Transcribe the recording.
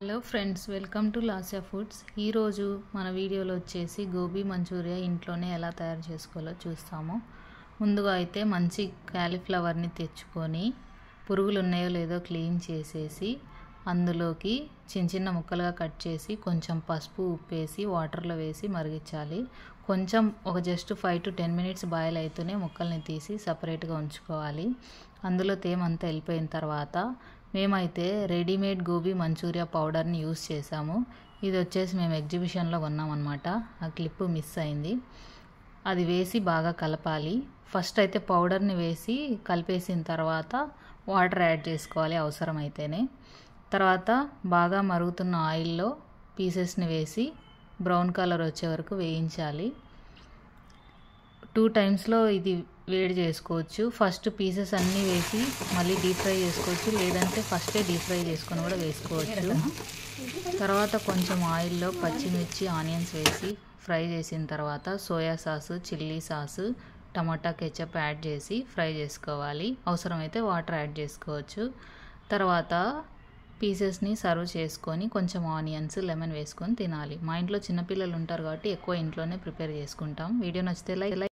Hello friends, welcome to Lasya foods. ఈరోజు మన వీడియోలో వచ్చేసి గోబీ మంచూరియా ఇంట్లోనే ఎలా తయారు చేసుకోవాలో చూస్తాము. ముందుగా అయితే మంచి కాలీఫ్లవర్ని తెచ్చుకొని పురుగులు ఉన్నాయో లేదో క్లీన్ చేసేసి అందులోకి చిన్న చిన్న ముక్కలుగా కట్ చేసి కొంచెం పసుపు ఉప్పేసి వాటర్లో వేసి మరిగించాలి. కొంచెం ఒక జస్ట్ 5 to 10 minutes బాయిల్ అవుతూనే ముక్కల్ని తీసి సపరేట్గా ఉంచుకోవాలి. అందులో తేమంతా వెళ్ళిపోయిన తర్వాత మేమైతే రెడీమేడ్ గోబీ మంచూరియా పౌడర్ని యూస్ చేసాము. ఇది వచ్చేసి మేము ఎగ్జిబిషన్లో కొన్నామన్నమాట. ఆ క్లిప్ మిస్ అయింది. అది వేసి బాగా కలపాలి. ఫస్ట్ అయితే పౌడర్ని వేసి కలిపేసిన తర్వాత వాటర్ యాడ్ చేసుకోవాలి అవసరమైతేనే. తర్వాత బాగా మరుగుతున్న ఆయిల్లో పీసెస్ని వేసి బ్రౌన్ కలర్ వచ్చే వరకు వేయించాలి. 2 times ఇది వేడి చేసుకోవచ్చు. ఫస్ట్ పీసెస్ అన్నీ వేసి మళ్ళీ డీప్ ఫ్రై చేసుకోవచ్చు, లేదంటే ఫస్టే డీప్ ఫ్రై చేసుకొని కూడా వేసుకోవచ్చు. తర్వాత కొంచెం ఆయిల్లో పచ్చిమిర్చి ఆనియన్స్ వేసి ఫ్రై చేసిన తర్వాత సోయా సాసు, చిల్లీ సాసు, టమాటా కెచప్ యాడ్ చేసి ఫ్రై చేసుకోవాలి. అవసరమైతే వాటర్ యాడ్ చేసుకోవచ్చు. తర్వాత పీసెస్ని సర్వ్ చేసుకొని కొంచెం ఆనియన్స్, లెమన్ వేసుకొని తినాలి. మా ఇంట్లో చిన్నపిల్లలు ఉంటారు కాబట్టి ఎక్కువ ఇంట్లోనే ప్రిపేర్ చేసుకుంటాం. వీడియో నచ్చితే లైక్